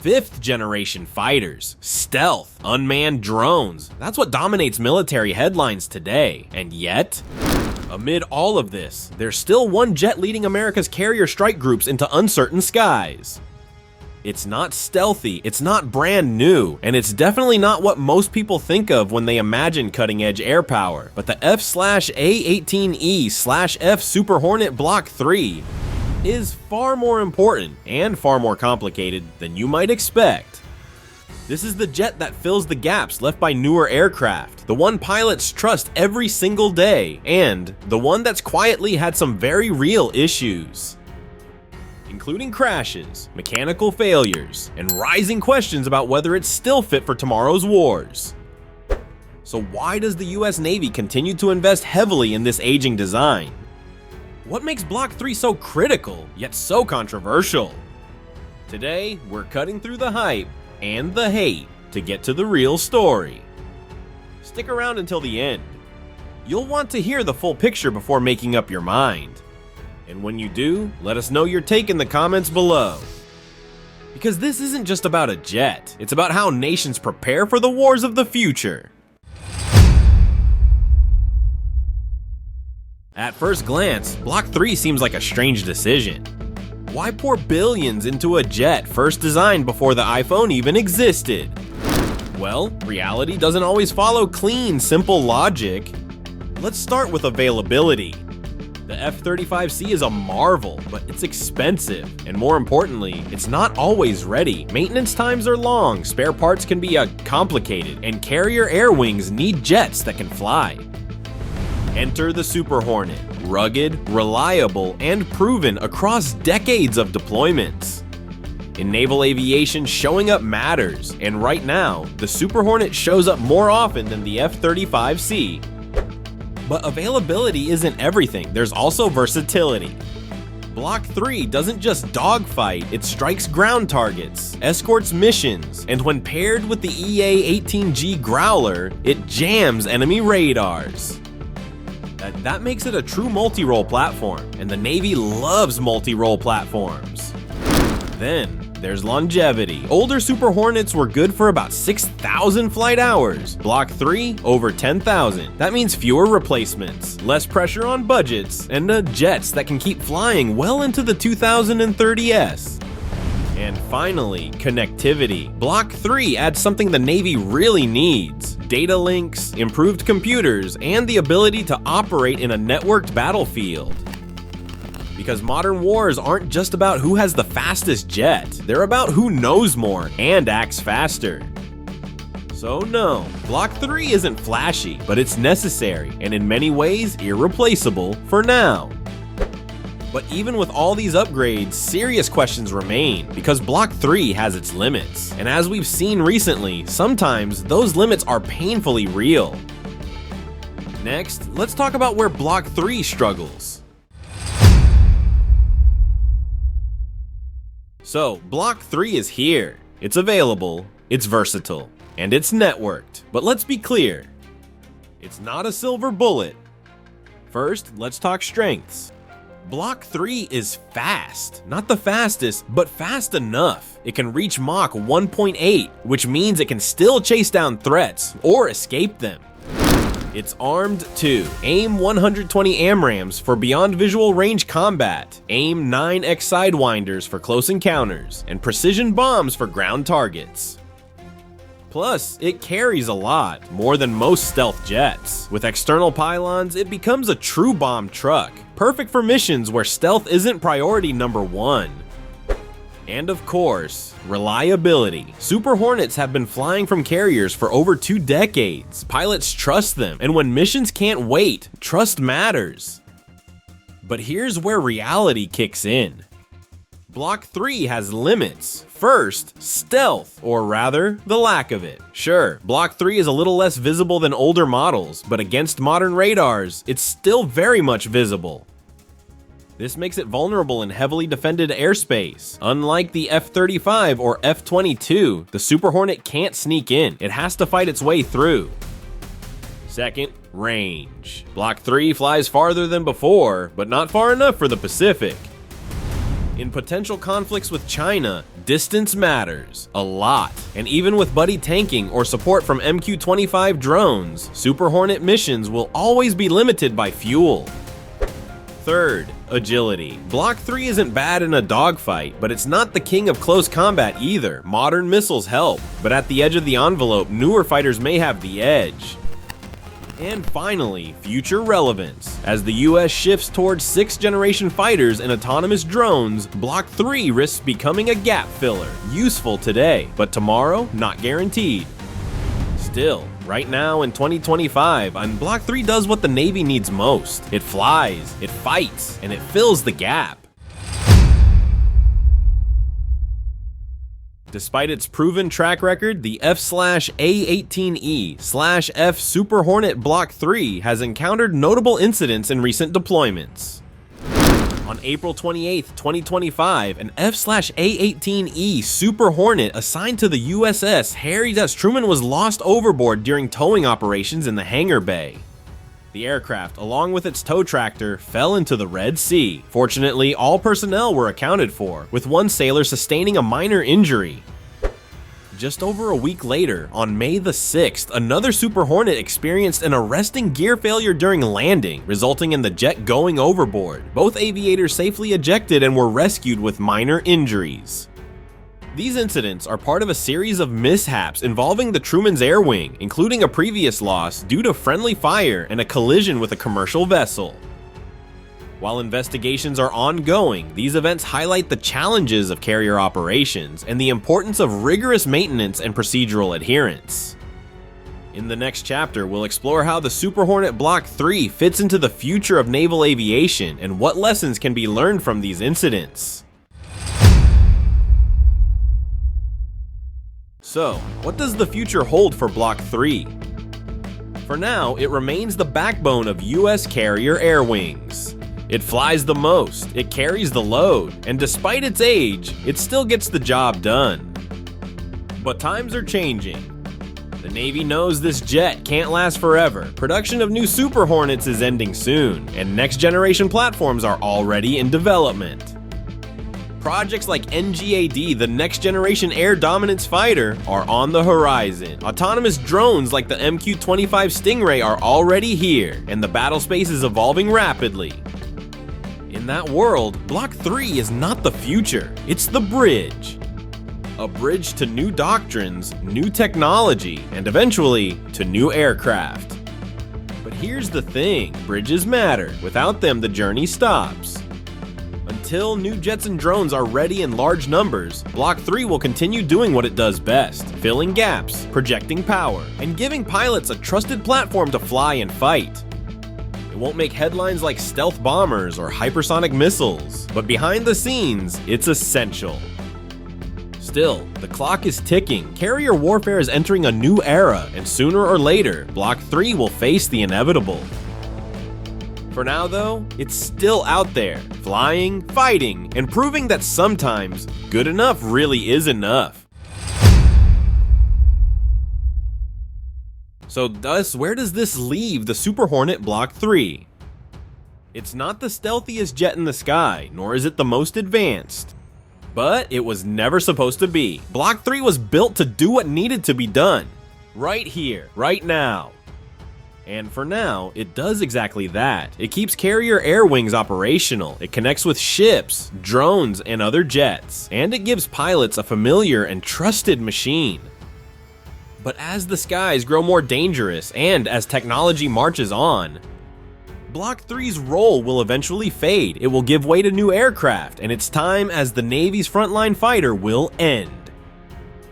5th generation fighters, stealth, unmanned drones. That's what dominates military headlines today. And yet, amid all of this, there's still one jet leading America's carrier strike groups into uncertain skies. It's not stealthy, it's not brand new, and it's definitely not what most people think of when they imagine cutting-edge air power. But the F/A-18E/F Super Hornet Block III is far more important and far more complicated than you might expect. This is the jet that fills the gaps left by newer aircraft, the one pilots trust every single day, and the one that's quietly had some very real issues, including crashes, mechanical failures, and rising questions about whether it's still fit for tomorrow's wars. So why does the US Navy continue to invest heavily in this aging design? What makes Block III so critical, yet so controversial? Today, we're cutting through the hype and the hate to get to the real story. Stick around until the end. You'll want to hear the full picture before making up your mind. And when you do, let us know your take in the comments below. Because this isn't just about a jet, it's about how nations prepare for the wars of the future. At first glance, Block III seems like a strange decision. Why pour billions into a jet first designed before the iPhone even existed? Well, reality doesn't always follow clean, simple logic. Let's start with availability. The F-35C is a marvel, but it's expensive, and more importantly, it's not always ready. Maintenance times are long, spare parts can be complicated, and carrier air wings need jets that can fly. Enter the Super Hornet, rugged, reliable, and proven across decades of deployments. In naval aviation, showing up matters, and right now, the Super Hornet shows up more often than the F-35C. But availability isn't everything, there's also versatility. Block III doesn't just dogfight, it strikes ground targets, escorts missions, and when paired with the EA-18G Growler, it jams enemy radars. That makes it a true multi-role platform, and the Navy loves multi-role platforms. Then, there's longevity. Older Super Hornets were good for about 6,000 flight hours. Block III, over 10,000. That means fewer replacements, less pressure on budgets, and jets that can keep flying well into the 2030s. And finally, connectivity. Block III adds something the Navy really needs: data links, improved computers, and the ability to operate in a networked battlefield. Because modern wars aren't just about who has the fastest jet, they're about who knows more and acts faster. So no, Block III isn't flashy, but it's necessary, and in many ways irreplaceable for now. But even with all these upgrades, serious questions remain, because Block III has its limits. And as we've seen recently, sometimes those limits are painfully real. Next, let's talk about where Block III struggles. So, Block III is here. It's available, it's versatile, and it's networked. But let's be clear, it's not a silver bullet. First, let's talk strengths. Block III is fast. Not the fastest, but fast enough. It can reach Mach 1.8, which means it can still chase down threats or escape them. It's armed too. AIM 120 AMRAAMs for beyond visual range combat, AIM 9X Sidewinders for close encounters, and precision bombs for ground targets. Plus, it carries a lot, more than most stealth jets. With external pylons, it becomes a true bomb truck, perfect for missions where stealth isn't priority number one. And of course, reliability. Super Hornets have been flying from carriers for over 2 decades. Pilots trust them, and when missions can't wait, trust matters. But here's where reality kicks in. Block III has limits. First, stealth, or rather, the lack of it. Sure, Block III is a little less visible than older models, but against modern radars, it's still very much visible. This makes it vulnerable in heavily defended airspace. Unlike the F-35 or F-22, the Super Hornet can't sneak in. It has to fight its way through. Second, range. Block III flies farther than before, but not far enough for the Pacific. In potential conflicts with China, distance matters a lot, and even with buddy tanking or support from MQ-25 drones, Super Hornet missions will always be limited by fuel. Third, agility. Block 3 isn't bad in a dogfight, but it's not the king of close combat either. Modern missiles help, but at the edge of the envelope, newer fighters may have the edge. And finally, future relevance. As the US shifts towards 6th generation fighters and autonomous drones, Block 3 risks becoming a gap filler, useful today, but tomorrow, not guaranteed. Still, right now in 2025, Block 3 does what the Navy needs most. It flies, it fights, and it fills the gap. Despite its proven track record, the F/A-18E/F Super Hornet Block III has encountered notable incidents in recent deployments. On April 28, 2025, an F/A-18E Super Hornet assigned to the USS Harry S. Truman was lost overboard during towing operations in the hangar bay. The aircraft, along with its tow tractor, fell into the Red Sea. Fortunately, all personnel were accounted for, with one sailor sustaining a minor injury. Just over a week later, on May the 6th, another Super Hornet experienced an arresting gear failure during landing, resulting in the jet going overboard. Both aviators safely ejected and were rescued with minor injuries. These incidents are part of a series of mishaps involving the Truman's Air Wing, including a previous loss due to friendly fire and a collision with a commercial vessel. While investigations are ongoing, these events highlight the challenges of carrier operations and the importance of rigorous maintenance and procedural adherence. In the next chapter, we'll explore how the Super Hornet Block III fits into the future of naval aviation and what lessons can be learned from these incidents. So, what does the future hold for Block 3? For now, it remains the backbone of US carrier air wings. It flies the most, it carries the load, and despite its age, it still gets the job done. But times are changing. The Navy knows this jet can't last forever, production of new Super Hornets is ending soon, and next generation platforms are already in development. Projects like NGAD, the Next Generation Air Dominance Fighter, are on the horizon. Autonomous drones like the MQ-25 Stingray are already here, and the battle space is evolving rapidly. In that world, Block 3 is not the future, it's the bridge. A bridge to new doctrines, new technology, and eventually, to new aircraft. But here's the thing, bridges matter. Without them, the journey stops. Until new jets and drones are ready in large numbers, Block 3 will continue doing what it does best, filling gaps, projecting power, and giving pilots a trusted platform to fly and fight. It won't make headlines like stealth bombers or hypersonic missiles, but behind the scenes, it's essential. Still, the clock is ticking. Carrier warfare is entering a new era, and sooner or later, Block 3 will face the inevitable. For now though, it's still out there, flying, fighting, and proving that sometimes, good enough really is enough. So thus, where does this leave the Super Hornet Block 3? It's not the stealthiest jet in the sky, nor is it the most advanced. But it was never supposed to be. Block 3 was built to do what needed to be done. Right here, right now. And for now, it does exactly that. It keeps carrier air wings operational, it connects with ships, drones, and other jets, and it gives pilots a familiar and trusted machine. But as the skies grow more dangerous and as technology marches on, Block 3's role will eventually fade. It will give way to new aircraft, and its time as the Navy's frontline fighter will end.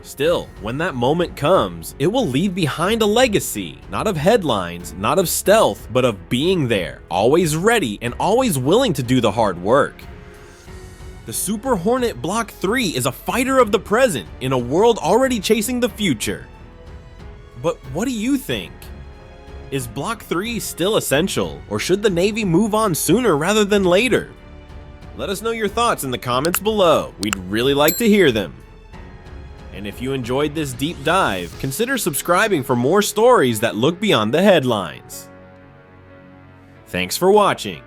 Still, when that moment comes, it will leave behind a legacy, not of headlines, not of stealth, but of being there, always ready and always willing to do the hard work. The Super Hornet Block 3 is a fighter of the present in a world already chasing the future. But what do you think? Is Block 3 still essential, or should the Navy move on sooner rather than later? Let us know your thoughts in the comments below. We'd really like to hear them. And if you enjoyed this deep dive, consider subscribing for more stories that look beyond the headlines. Thanks for watching.